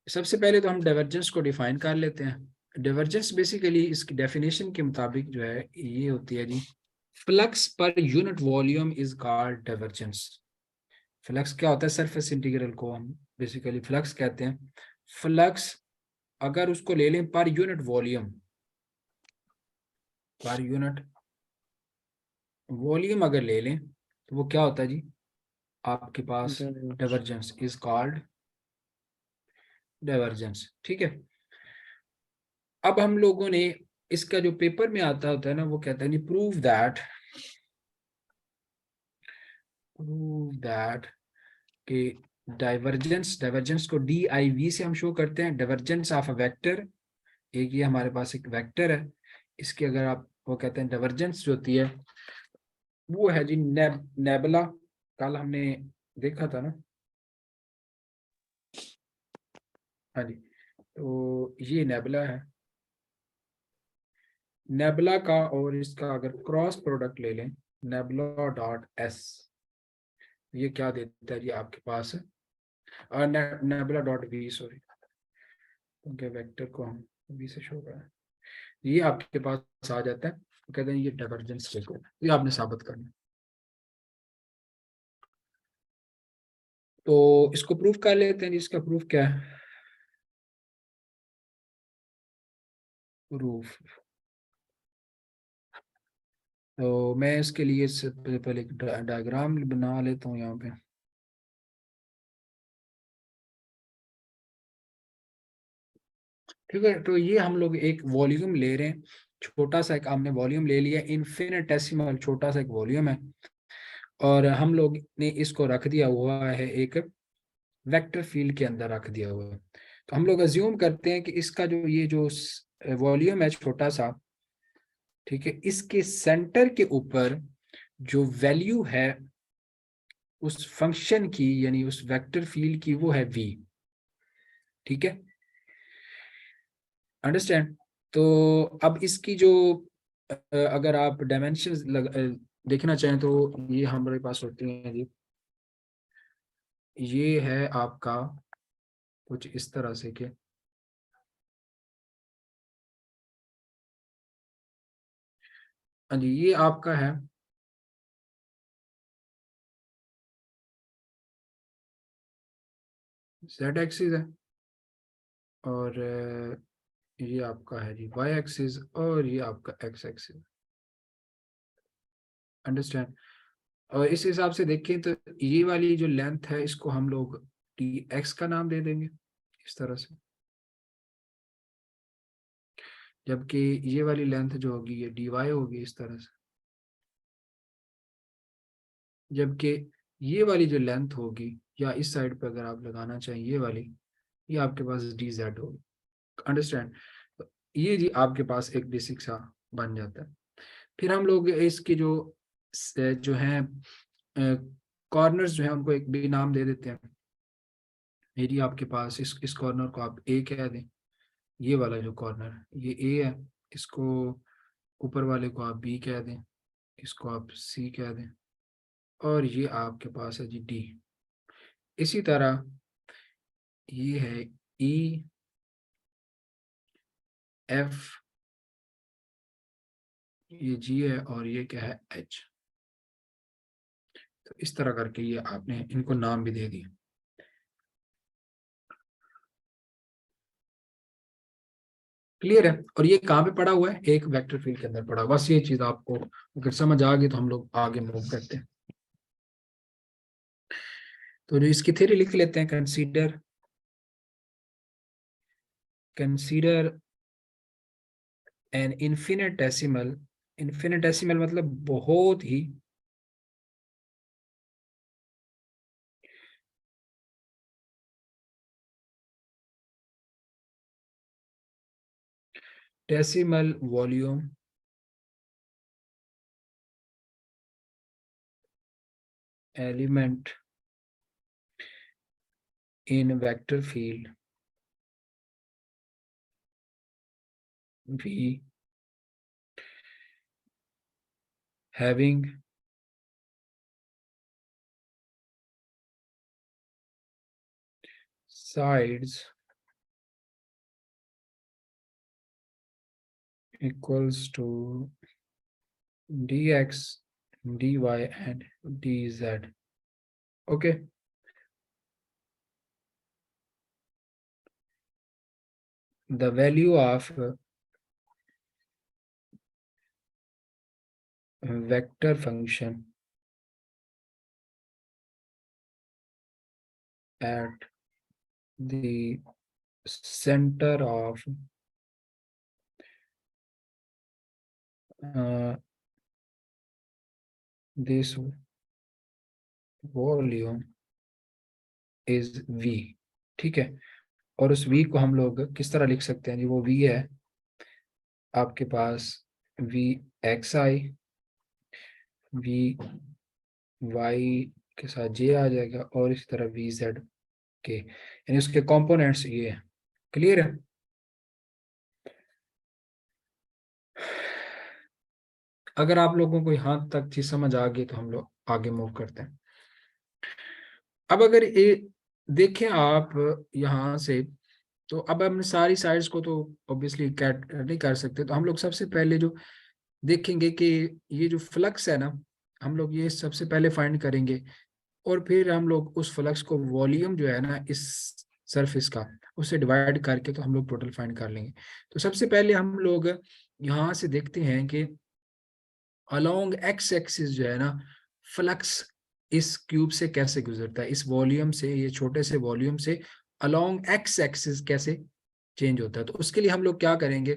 सबसे पहले तो हम डाइवर्जेंस को डिफाइन कर लेते हैं। डाइवर्जेंस बेसिकली इसकी डेफिनेशन के मुताबिक जो है ये होती है जी, फ्लक्स पर unit volume is called divergence. Flux क्या होता है, सरफेस इंटीग्रल को हम बेसिकली फ्लक्स कहते हैं। फ्लक्स अगर उसको ले लें पर यूनिट वॉल्यूम, पर यूनिट वॉल्यूम अगर ले लें तो वो क्या होता है जी, आपके पास डाइवर्जेंस इज कॉल्ड डाइवर्जेंस। ठीक है। अब हम लोगों ने इसका जो पेपर में आता होता है ना, वो कहता है प्रूव दैट कि डाइवर्जेंस, डाइवर्जेंस को डी आई वी से हम शो करते हैं, डाइवर्जेंस ऑफ अ वेक्टर। एक ये हमारे पास एक वेक्टर है, इसकी अगर आप वो कहते हैं डाइवर्जेंस जो होती है वो है जी नेबुला। कल हमने देखा था ना। हाँ जी, तो ये नेबुला है। नेबुला का और इसका अगर क्रॉस प्रोडक्ट ले लें, नेबुला डॉट एस, ये क्या देता है जी आपके पास, नेबुला डॉट वी, सॉरी, क्योंकि वेक्टर को हम वी से शो कर रहे हैं, ये आपके पास आ जाता है। तो कहते हैं ये डाइवर्जेंस देखो, ये आपने साबित करना। तो इसको प्रूफ कर लेते हैं जी। इसका प्रूफ क्या है, प्रूफ, तो मैं इसके लिए इससे पहले एक डायग्राम बना लेता हूँ यहाँ पे। ठीक है, तो ये हम लोग एक वॉल्यूम ले रहे हैं, छोटा सा एक हमने वॉल्यूम ले लिया, इन्फिनिटेसिमल छोटा सा एक वॉल्यूम है, और हम लोग ने इसको रख दिया हुआ है एक वेक्टर फील्ड के अंदर रख दिया हुआ है। तो हम लोग अज्यूम करते हैं कि इसका जो ये जो वॉल्यूम है छोटा सा, ठीक है, इसके सेंटर के ऊपर जो वैल्यू है उस फंक्शन की, यानी उस वेक्टर फील्ड की, वो है वी। ठीक है, अंडरस्टैंड। तो अब इसकी जो अगर आप डायमेंशन देखना चाहें तो ये हमारे पास होती हैं जी, ये है आपका कुछ इस तरह से कि हाँ जी, ये आपका है जेड एक्सिस है, और ये आपका है जी वाई एक्सिस, और ये आपका एक्स एक्सिस। अंडरस्टैंड। और इस हिसाब से देखें तो ये वाली जो लेंथ है इसको हम लोग डी एक्स का नाम दे देंगे इस तरह से, जबकि ये वाली लेंथ जो होगी ये डी वाई होगी इस तरह से, जबकि ये वाली जो लेंथ होगी, या इस साइड पे अगर आप लगाना चाहें ये वाली, ये आपके पास डी जेड होगी। अंडरस्टैंड। ये जी आपके पास एक बेसिक सा बन जाता है। फिर हम लोग इसके जो जो है कॉर्नर्स जो है उनको एक भी नाम दे देते हैं। यदि आपके पास इस कॉर्नर को आप ए कह दें, ये वाला जो कॉर्नर ये ए है, इसको ऊपर वाले को आप बी कह दें, इसको आप सी कह दें, और ये आपके पास है जी डी। इसी तरह ये है ई एफ, ये जी है, और ये क्या है एच। तो इस तरह करके ये आपने इनको नाम भी दे दिए। क्लियर है। और ये कहाँ पे पड़ा हुआ है, एक वेक्टर फील्ड के अंदर पड़ा हुआ। बस ये चीज आपको अगर समझ आ गई तो हम लोग आगे मूव करते हैं। तो जो इसकी थ्योरी लिख लेते हैं, consider consider an infinitesimal, infinitesimal मतलब बहुत ही decimal volume element in vector field V having sides equals to dx, dy and dz. Okay. The value of vector function at the center of this volume is v। ठीक है, और उस v को हम लोग किस तरह लिख सकते हैं जी? वो v है आपके पास v एक्स आई, v y के साथ j आ जाएगा, और इसी तरह v z के, यानी उसके कंपोनेंट्स ये है। क्लियर है? अगर आप लोगों को यहाँ तक चीज समझ आ गई तो हम लोग आगे मूव करते हैं। अब अगर ये देखें आप यहाँ से, तो अब हम सारी साइड्स को तो ऑब्वियसली कैट नहीं कर सकते, तो हम लोग सबसे पहले जो देखेंगे कि ये जो फ्लक्स है ना, हम लोग ये सबसे पहले फाइंड करेंगे, और फिर हम लोग उस फ्लक्स को वॉल्यूम जो है ना इस सरफेस का, उससे डिवाइड करके तो हम लोग टोटल फाइंड कर लेंगे। तो सबसे पहले हम लोग यहाँ से देखते हैं कि अलोंग एक्स एक्सिस जो है ना फ्लक्स इस क्यूब से कैसे गुजरता है, इस वॉल्यूम से, ये छोटे से वॉल्यूम से अलोंग एक्स एक्सिस कैसे चेंज होता है। तो उसके लिए हम लोग क्या करेंगे,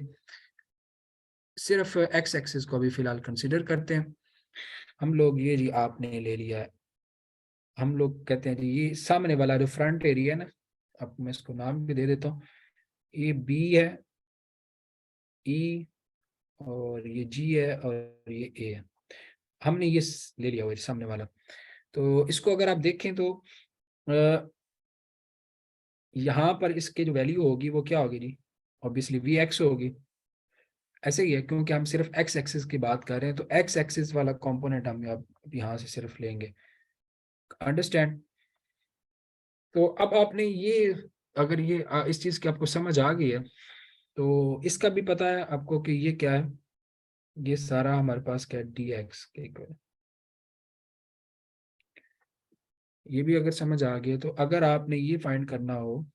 सिर्फ एक्स एक्सिस को अभी फिलहाल कंसीडर करते हैं। हम लोग ये जी आपने ले लिया है, हम लोग कहते हैं जी ये सामने वाला जो फ्रंट एरिया है ना, अब मैं इसको नाम भी दे देता हूँ, ये बी है, ई और ये जी है और ये ए है। हमने ये ले लिया हुआ है सामने वाला। तो इसको अगर आप देखें तो यहाँ पर इसके जो वैल्यू होगी वो क्या होगी जी? ऑब्वियसली वी एक्स होगी। ऐसे ही है क्योंकि हम सिर्फ एक्स एक्सिस की बात कर रहे हैं, तो एक्स एक्सिस वाला कंपोनेंट हम अब यहाँ से सिर्फ लेंगे। अंडरस्टैंड? तो अब आपने ये, अगर ये इस चीज की आपको समझ आ गई है, तो इसका भी पता है आपको कि ये क्या है, ये सारा हमारे पास क्या है, डी एक्स के इक्वल है। ये भी अगर समझ आ गया, तो अगर आपने ये फाइंड करना हो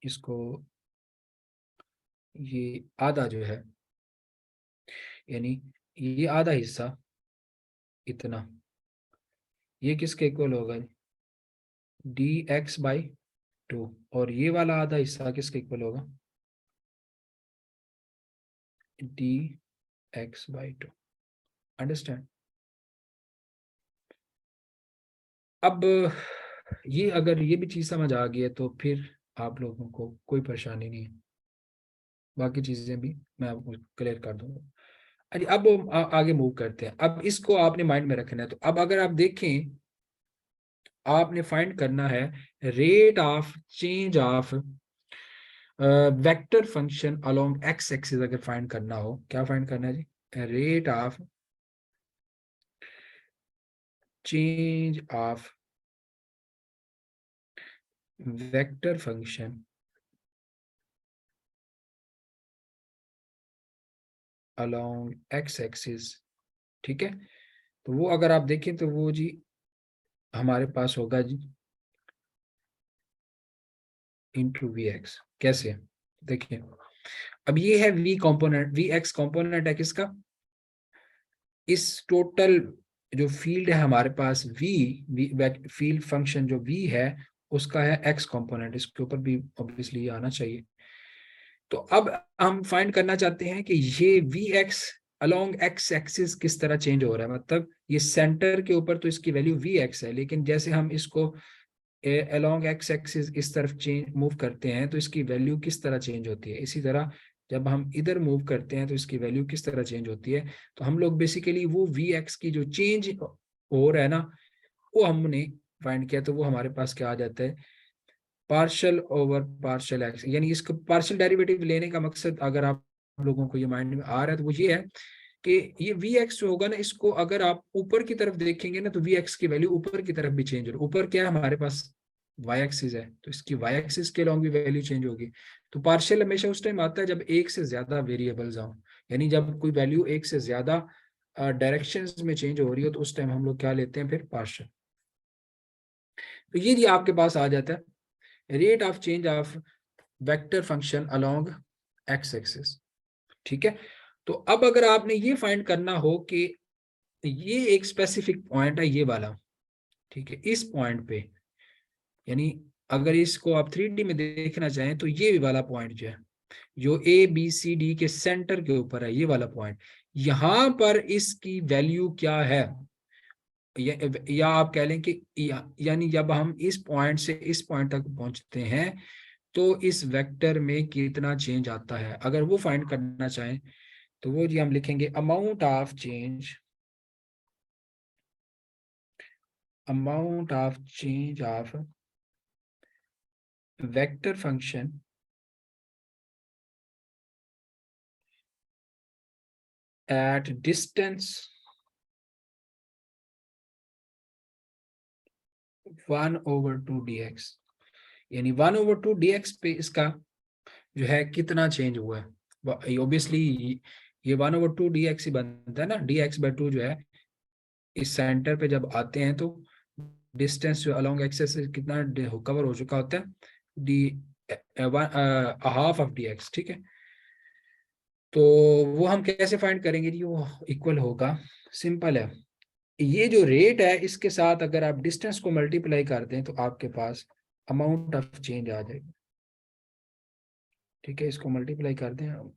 इसको, ये आधा जो है, यानी ये आधा हिस्सा इतना, ये किसके इक्वल होगा? D x by two. और ये वाला आधा हिस्सा किसके इक्वल होगा? D x by two. Understand? अब ये अगर ये भी चीज समझ आ गई है तो फिर आप लोगों को कोई परेशानी नहीं है, बाकी चीजें भी मैं आपको क्लियर कर दूंगा। अरे अब हम आगे मूव करते हैं। अब इसको आपने माइंड में रखना है। तो अब अगर आप देखें, आपने फाइंड करना है rate of change of vector function along x axis. अगर फाइंड करना हो, क्या फाइंड करना है जी? Rate of change of vector function along x axis. ठीक है, तो वो अगर आप देखें तो वो जी हमारे पास होगा जी इंटू वी एक्स। कैसे? देखिए, अब ये है V component, V x component है किसका? इस टोटल जो फील्ड है हमारे पास वी फील्ड फंक्शन जो वी है उसका है एक्स कंपोनेंट। इसके ऊपर भी ऑब्वियसली आना चाहिए। तो अब हम फाइंड करना चाहते हैं कि ये V x along x axis किस तरह चेंज हो रहा है। मतलब ये सेंटर के ऊपर तो इसकी वैल्यू वी एक्स है, लेकिन जैसे हम इसको अलोंग एक्स एक्सिस इस तरफ चेंज मूव करते हैं तो इसकी वैल्यू किस तरह चेंज होती है। इसी तरह जब हम इधर मूव करते हैं तो इसकी वैल्यू किस तरह चेंज होती है। तो हम लोग बेसिकली वो वी एक्स की जो चेंज हो रहा है ना, वो हमने फाइंड किया। तो वो हमारे पास क्या आ जाता है, पार्शियल ओवर पार्शियल एक्स। यानी इसको पार्शियल डेरिवेटिव लेने का मकसद, अगर आप लोगों को ये माइंड में आ रहा है, तो वो ये है कि ये वी एक्स जो होगा ना, इसको अगर आप ऊपर की तरफ देखेंगे ना, तो वी एक्स की वैल्यू ऊपर की तरफ भी चेंज हो रही है। ऊपर क्या है हमारे पास? वाई एक्सिस है, तो इसकी वाई एक्सिस के अलॉन्ग भी वैल्यू चेंज होगी। तो पार्शियल हमेशा उस टाइम आता है जब एक से ज्यादा वेरिएबल्स हों, यानी जब कोई वैल्यू एक से ज्यादा डायरेक्शंस में चेंज हो रही हो, तो उस टाइम हम लोग क्या लेते हैं फिर, पार्शियल। तो ये आपके पास आ जाता है rate of change of vector function along x axis. ठीक है, तो अब अगर आपने ये फाइंड करना हो कि ये एक स्पेसिफिक पॉइंट है ये वाला, ठीक है, इस पॉइंट पे, यानी अगर इसको आप 3D में देखना चाहें तो ये वाला पॉइंट जो है, जो ए बी सी डी के सेंटर के ऊपर है, ये वाला पॉइंट, यहां पर इसकी वैल्यू क्या है, या आप कह लें कि यानी जब हम इस पॉइंट से इस पॉइंट तक पहुंचते हैं तो इस वेक्टर में कितना चेंज आता है, अगर वो फाइंड करना चाहें तो वो जी हम लिखेंगे amount of change, amount of change of vector function at distance 1/2 dx, यानी 1/2 dx पे इसका जो है कितना चेंज हुआ है। ऑब्वियसली ये 1/2 dx ही बनता है ना, dx/2 जो है इस सेंटर पे जब आते हैं तो डिस्टेंस जो अलोंग एक्सेस से कितना कवर हो चुका होता है, डी हाफ ऑफ dx। ठीक है, तो वो हम कैसे फाइंड करेंगे जी, वो इक्वल होगा, सिंपल है, ये जो रेट है इसके साथ अगर आप डिस्टेंस को मल्टीप्लाई कर दें तो आपके पास अमाउंट ऑफ चेंज आ जाएगा। ठीक है, इसको मल्टीप्लाई कर दें,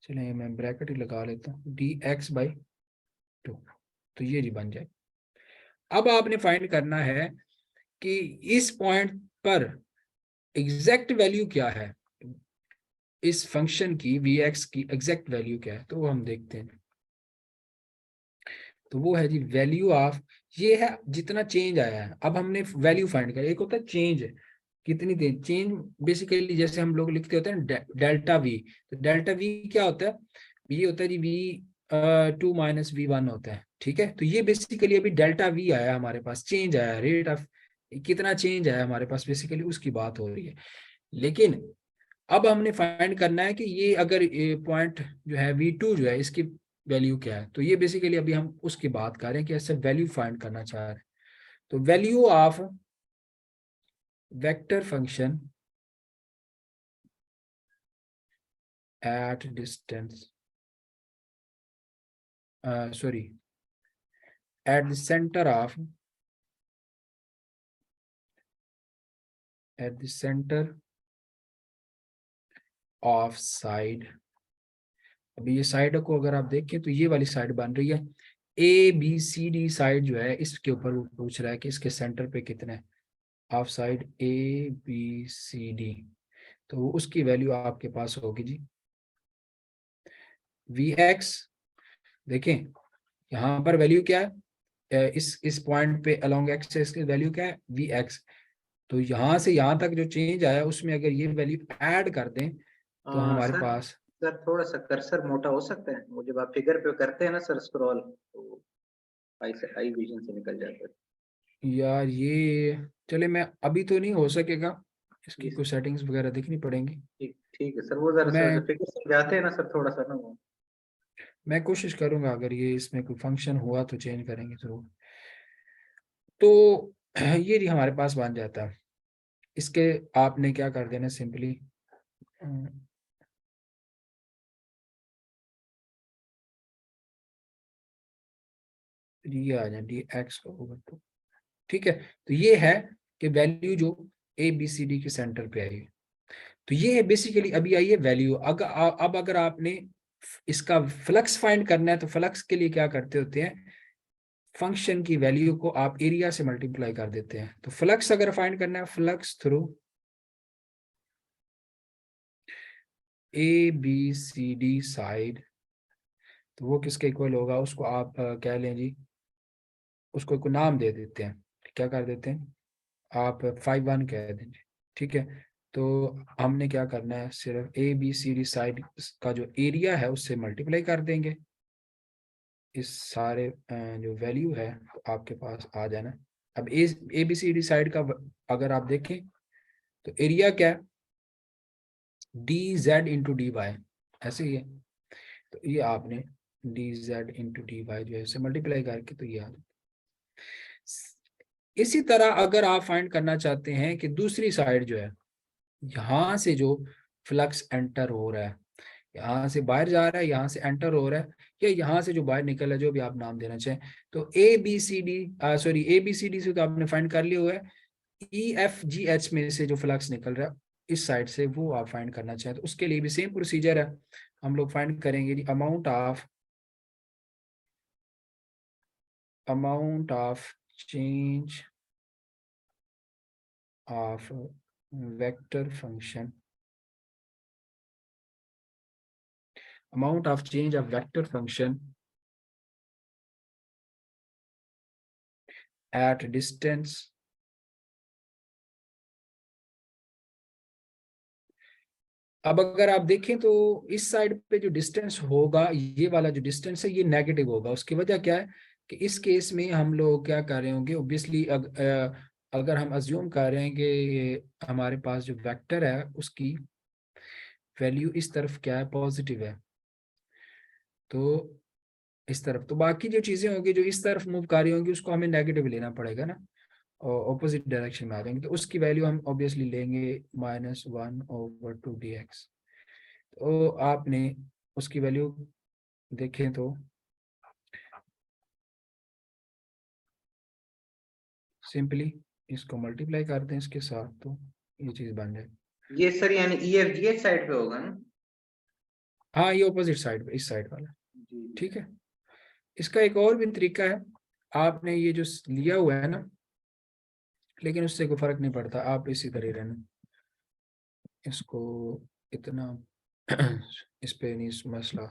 चलिए मैं ब्रैकेट ही लगा लेता हूँ, dx/2, तो ये जी बन जाए। अब आपने फाइंड करना है कि इस पॉइंट पर एग्जैक्ट वैल्यू क्या है, इस फंक्शन की vx की एग्जैक्ट वैल्यू क्या है, तो वो हम देखते हैं। तो वो है जी वैल्यू ऑफ, ये है जितना चेंज आया है। अब हमने वैल्यू फाइंड किया, एक होता है चेंज, कितनी देर चेंज, बेसिकली जैसे हम लोग लिखते होते हैं डेल्टा वी, तो डेल्टा वी क्या होता है, ये होता है जी V2 - V1 होता है। ठीक है, तो ये बेसिकली अभी डेल्टा वी आया हमारे पास, चेंज आया, रेट ऑफ कितना चेंज आया हमारे पास, बेसिकली उसकी बात हो रही है। लेकिन अब हमने फाइंड करना है कि ये अगर पॉइंट जो है V2 जो है इसकी वैल्यू क्या है, तो ये बेसिकली अभी हम उसकी बात कर रहे हैं कि ऐसे वैल्यू फाइंड करना चाह रहे हैं। तो value of vector function at distance, sorry, at the center of, at the center of side, अभी ये साइड को अगर आप देखें तो ये वाली साइड बन रही है, ABCD साइड जो है इसके ऊपर वो पूछ रहा है कि इसके सेंटर पे कितना है, ऑफ साइड ABCD, तो उसकी वैल्यू आपके पास होगी जी Vx। देखें यहाँ पर वैल्यू क्या है, इस पॉइंट पे अलोंग एक्सेस की वैल्यू क्या है, Vx। तो यहाँ से यहाँ तक जो चेंज आया उसमें अगर ये वैल्यू ऐड कर दें तो हमारे सर पास, सर थोड़ा सा कर्सर मोटा हो सकता है, वो जब आप फिगर पे करते हैं ना सर स्क्रॉल, तो आई विजन से निकल जाता है। यार ये चले, मैं अभी तो नहीं हो सकेगा, इसकी जी कुछ सेटिंग्स वगैरह देखनी पड़ेंगी। ठीक ठीक है सर, वो जरा सा मैं फिगर समझाते हैं ना सर थोड़ा सा ना वो। मैं कोशिश करूंगा, अगर ये इसमें कोई फंक्शन हुआ तो चेंज करेंगे जरूर। तो ये जी हमारे पास बन जाता है। इसके आपने क्या कर देना, सिंपली ये आ जाए dx/2। ठीक है, तो ये है कि वैल्यू जो ABCD के सेंटर पे आई है, तो ये बेसिकली अभी आई है वैल्यू। अगर अब अगर आपने इसका फ्लक्स फाइंड करना है तो फ्लक्स के लिए क्या करते होते हैं, फंक्शन की वैल्यू को आप एरिया से मल्टीप्लाई कर देते हैं। तो फ्लक्स अगर फाइंड करना है, फ्लक्स थ्रू ABCD साइड, तो वो किसके इक्वल होगा, उसको आप कह लें जी, उसको कोई नाम दे देते हैं, क्या कर देते हैं आप 5 1 कह दें। ठीक है, तो हमने क्या करना है, सिर्फ ABCD साइड का जो एरिया है उससे मल्टीप्लाई कर देंगे, इस सारे जो वैल्यू है तो आपके पास आ जाना अब A B C D side का अगर आप देखें तो एरिया क्या है, d z into d y, ऐसे ही है। तो ये आपने d z into d y जो है मल्टीप्लाई करके तो ये आ जाता। इसी तरह अगर आप फाइंड करना चाहते हैं कि दूसरी साइड जो है, यहाँ से जो फ्लक्स एंटर हो रहा है, यहाँ से बाहर जा रहा है, यहाँ से एंटर हो रहा है, या यहाँ से जो बाहर निकल रहा है, जो भी आप नाम देना चाहें, तो A B C D sorry A B C D से तो आपने फाइंड कर लिया हुआ है, ई एफ जी एच में से जो फ्लक्स निकल रहा है इस साइड से, वो आप फाइंड करना चाहें तो उसके लिए भी सेम प्रोसीजर है। हम लोग फाइंड करेंगे amount of change of vector function, amount of change of vector function at distance अब अगर आप देखें तो इस साइड पे जो डिस्टेंस होगा, ये वाला जो डिस्टेंस है ये नेगेटिव होगा। उसकी वजह क्या है कि इस केस में हम लोग क्या कर रहे होंगे, ओब्वियसली अगर हम अज्यूम कर रहे हैं कि हमारे पास जो वेक्टर है उसकी वैल्यू इस तरफ क्या है, पॉजिटिव है, तो इस तरफ, तो बाकी जो चीजें होंगी जो इस तरफ मूव कर रही होंगी उसको हमें नेगेटिव लेना पड़ेगा ना, और ऑपोजिट डायरेक्शन में आ जाएंगे, तो उसकी वैल्यू हम ऑब्वियसली लेंगे -1/2 dx। तो आपने उसकी वैल्यू देखें तो सिंपली इसको मल्टीप्लाई कर दें इसके साथ तो ये चीज बन जाए। ये सर यानी ई एफ जी एच साइड पे होगा ना? हाँ, ये ऑपोजिट साइड पे, इस साइड वाला, जी। ठीक है। इसका एक और भी तरीका है, आपने ये जो लिया हुआ है ना, लेकिन उससे कोई फर्क नहीं पड़ता, आप इसी तरह रहना, इसको इतना इस पे नहीं मसला।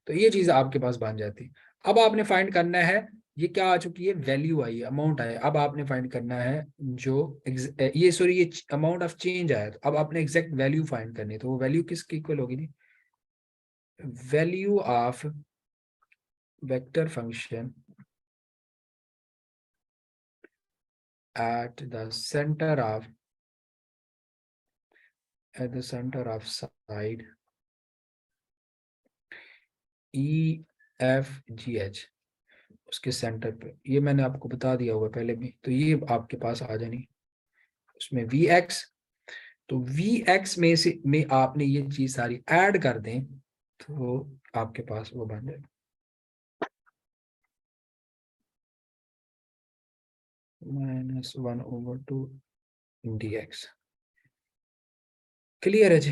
तो ये चीज आपके पास बन जाती। अब आपने फाइंड करना है, ये क्या आ चुकी है, वैल्यू आई है, अमाउंट आया, अब आपने फाइंड करना है जो ये सॉरी ये अमाउंट ऑफ चेंज आया, तो अब आपने एग्जैक्ट वैल्यू फाइंड करनी है, तो वो वैल्यू किसकी इक्वल होगी जी, value of vector function at the center of side E F G H, उसके सेंटर पे, ये मैंने आपको बता दिया होगा पहले भी, तो ये आपके पास आ जानी उसमें वी एक्स, तो वी एक्स में से में आपने ये चीज सारी ऐड कर दें तो आपके पास वो बन जाएगा -1/2 dx। क्लियर है जी।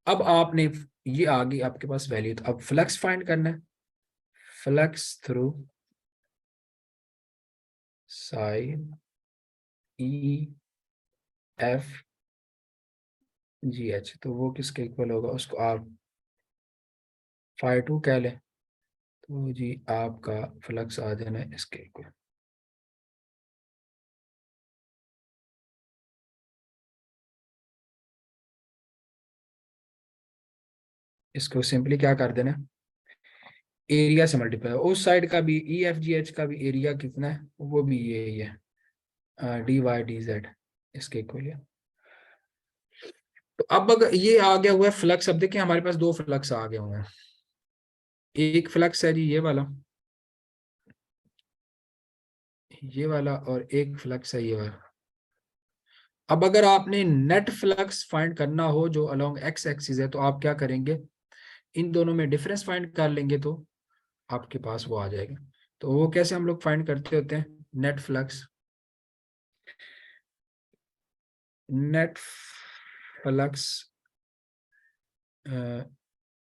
अब आपने ये आ गई आपके पास वैल्यू, तो अब फ्लक्स फाइंड करना है, फ्लक्स थ्रू साइड ई एफ जी एच, तो वो किसके इक्वल होगा, उसको आप φ2 कह लें, तो जी आपका फ्लक्स आ जाना है इसके इक्वल। इसको सिंपली क्या कर देना, एरिया से मल्टीप्लाई, उस साइड का भी ई एफ जी एच का भी एरिया कितना है, वो भी ये है डी वाई डी जेड, इसके इक्वल है। तो अब अगर ये आ गया हुआ है फ्लक्स, अब देखिए हमारे पास दो फ्लक्स आ गए हुए हैं, एक फ्लक्स है जी ये वाला और एक फ्लक्स है ये वाला। अब अगर आपने नेट फ्लक्स फाइंड करना हो जो अलोंग एक्स एक्सिस है, तो आप क्या करेंगे, इन दोनों में डिफरेंस फाइंड कर लेंगे तो आपके पास वो आ जाएगा। तो वो कैसे हम लोग फाइंड करते होते हैं, net flux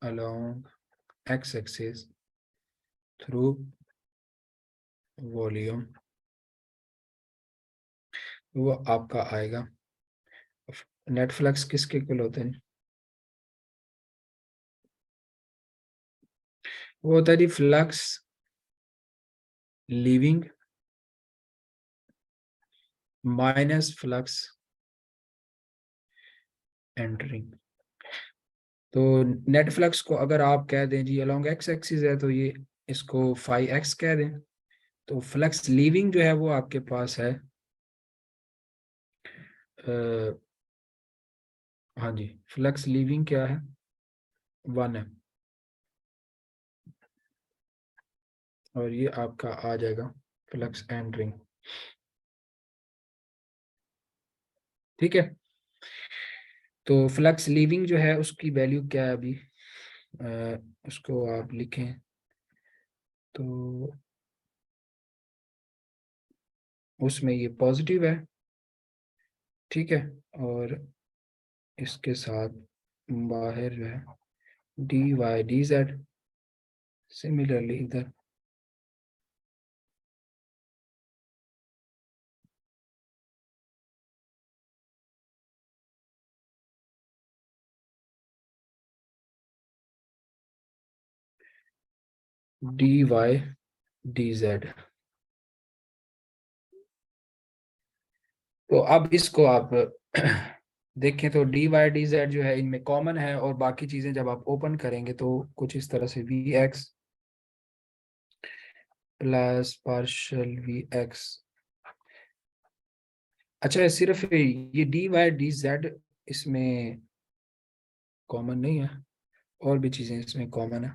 along x axis through volume, वो आपका आएगा, नेट फ्लक्स किसके इक्वल होते हैं, वो होता है जी flux leaving minus flux entering. तो नेट फ्लक्स को अगर आप कह दें जी अलोंग एक्स एक्सिस है, तो ये इसको फाई एक्स कह दें, तो फ्लक्स लीविंग जो है वो आपके पास है हाँ जी, फ्लक्स लीविंग क्या है, 1 है, और ये आपका आ जाएगा फ्लक्स एंटरिंग। ठीक है, तो फ्लक्स लीविंग जो है उसकी वैल्यू क्या है अभी, उसको आप लिखें तो उसमें ये पॉजिटिव है। ठीक है, और इसके साथ बाहर जो है d y d z, similarly इधर डी वाई डी जेड। तो अब इसको आप देखें तो डी वाई डी जेड जो है इनमें कॉमन है, और बाकी चीजें जब आप ओपन करेंगे तो कुछ इस तरह से V x plus partial V x. अच्छा, सिर्फ ये डी वाई डी जेड इसमें कॉमन नहीं है, और भी चीजें इसमें कॉमन है,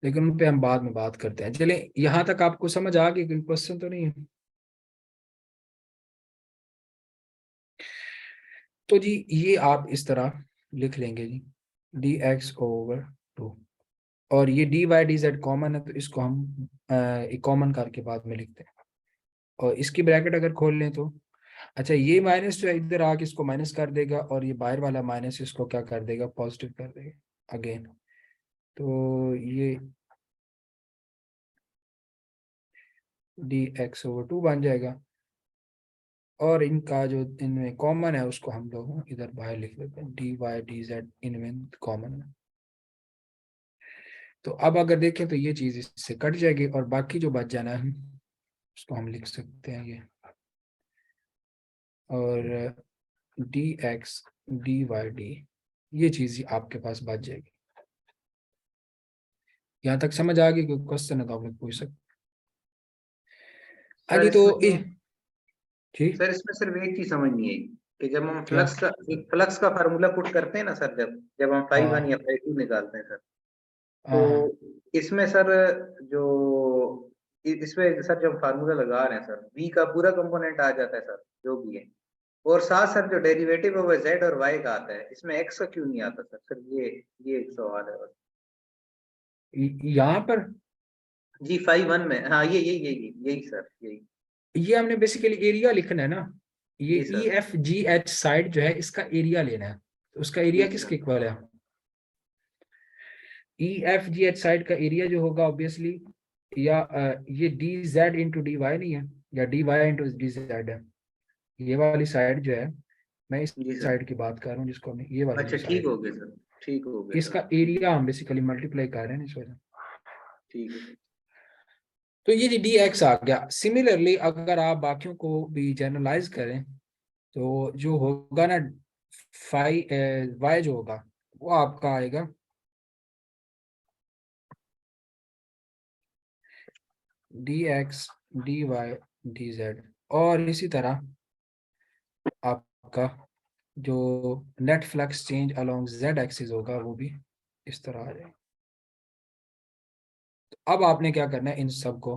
लेकिन उन पे हम बाद में बात करते हैं। चलें, यहां तक आपको समझ आ गई, कोई क्वेश्चन तो नहीं है? तो जी ये आप इस तरह लिख लेंगे जी, डी एक्स ओवर टू, और ये d y d z common है तो इसको हम कॉमन करके बाद में लिखते हैं, और इसकी ब्रैकेट अगर खोल लें तो अच्छा, ये माइनस जो है इधर आके इसको माइनस कर देगा, और ये बाहर वाला माइनस इसको क्या कर देगा, पॉजिटिव कर देगा अगेन। तो ये डी एक्स ओवर टू बन जाएगा, और इनका जो इनमें कॉमन है उसको हम लोग इधर बाहर लिख देते हैं, डी वाई डी जेड इनमें कॉमन है। तो अब अगर देखें तो ये चीज इससे कट जाएगी, और बाकी जो बच जाना है उसको हम लिख सकते हैं ये, और d x d y d, ये चीज आपके पास बच जाएगी। यहाँ तक समझ आ गई? कोई क्वेश्चन है तो आप लोग पूछ सकते। हाँ सर जी, तो इसमें ठीक सर इसमें सिर्फ एक चीज समझ नहीं आई कि जब हम क्या? फ्लक्स का फार्मूला पुट करते हैं ना सर, जब जब हम फाई वन हाँ या फाई टू निकालते हैं सर, तो हाँ हाँ, इसमें सर जो इसमें सर जो फार्मूला लगा रहे हैं सर, v का पूरा कंपोनेंट आ जाता है सर, जो भी है, और साथ सर जो डेरिवेटिव है वो z और y का आता है, इसमें x का क्यों नहीं आता सर? सर ये एक सवाल है बस। यहाँ पर जी फाई वन में, हाँ ये यही सर, यही। ये हमने बेसिकली एरिया लिखना है ना, ये जी E sir. F G H side जो है इसका एरिया लेना है, तो उसका एरिया जी किसके सर। इक्वल है? E F G H side का एरिया जो होगा ऑब्वियसली, या ये d z into d y नहीं है, या d y into d z है, ये वाली साइड जो है, मैं इस जी सर। साइड की बात कर रहा हूँ जिसको हमने, ये वाली अच्छा जो ठीक साइड हो है, गया सर, ठीक हो गया सर। इसका एरिया हम बेसिकली मल्टीप्लाई कर रहे हैं इस वजह। ठीक है सर। तो ये जी डी एक्स आ गया। सिमिलरली अगर आप बाकियों को भी जनरलाइज करें तो जो होगा ना, फाई वाई जो होगा वो आपका आएगा d x d y d z, और इसी तरह आपका जो net flux change along z axis होगा वो भी इस तरह आ जाएगा। तो अब आपने क्या करना है, इन सब को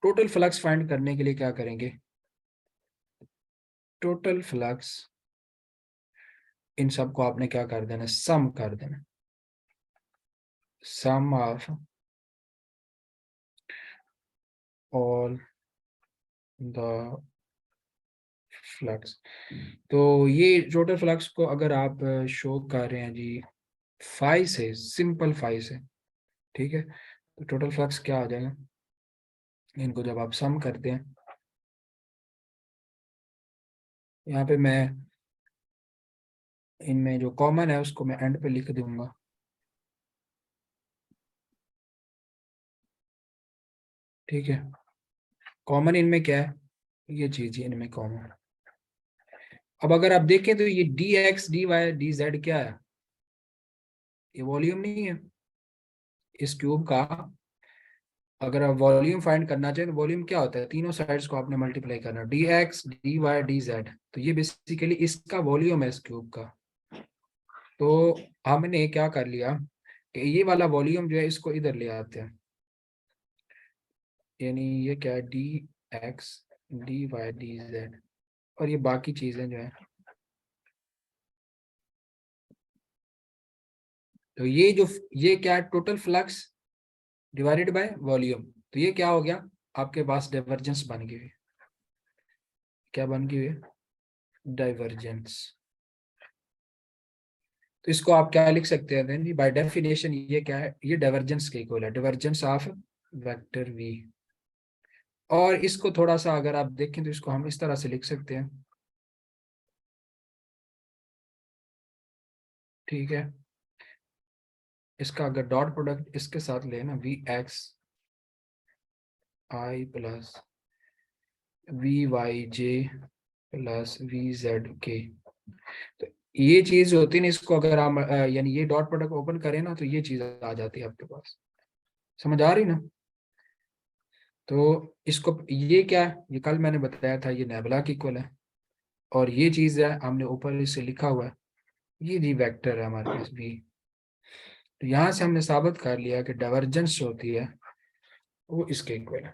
टोटल फ्लक्स फाइंड करने के लिए क्या करेंगे, टोटल फ्लक्स, इन सब को आपने क्या कर देना, सम कर देना, सम ऑफ ऑल द फ्लक्स। तो ये टोटल फ्लक्स को अगर आप शो कर रहे हैं जी फाई से, सिंपल फाई से, ठीक है, तो टोटल फ्लक्स क्या आ जाएगा, इनको जब आप सम करते हैं, यहाँ पे मैं इनमें जो कॉमन है उसको मैं एंड पे लिख दूंगा। ठीक है, कॉमन इनमें क्या है, ये चीज ही इनमें कॉमन है। अब अगर आप देखें तो ये d x d y d z क्या है, ये वॉल्यूम नहीं है, इस क्यूब का अगर आप वॉल्यूम फाइंड करना चाहें तो वॉल्यूम क्या होता है, तीनों साइड्स को आपने मल्टीप्लाई करना, d x d y d z, तो ये बेसिकली इसका वॉल्यूम है इस क्यूब का। तो हमने क्या कर लिया कि ये वाला वॉल्यूम जो है इसको इधर ले आते हैं, यानी ये क्या है, d x d y d z, और ये बाकी चीजें जो है, तो ये क्या है, total flux divided by volume, तो ये क्या हो गया, आपके पास डाइवर्जेंस बन गई, क्या बन गई है, डाइवर्जेंस। तो इसको आप क्या लिख सकते हैं, बाय डेफिनेशन ये क्या है, ये डाइवर्जेंस के इक्वल है, डाइवर्जेंस ऑफ वेक्टर वी। और इसको थोड़ा सा अगर आप देखें तो इसको हम इस तरह से लिख सकते हैं, ठीक है। इसका अगर डॉट प्रोडक्ट इसके साथ लेना, V x i plus V y j plus V z के, तो ये चीज होती है ना, इसको अगर हम यानी ये डॉट प्रोडक्ट ओपन करें ना तो ये चीज आ जाती है आपके पास, समझ आ रही ना। तो इसको ये क्या है, ये कल मैंने बताया था ये नेबुला की इक्वल है, और ये चीज है हमने ऊपर इसे लिखा हुआ है, ये जी वेक्टर है हमारे पास भी। तो यहाँ से हमने साबित कर लिया कि डाइवर्जेंस जो होती है वो इसके इक्वल है।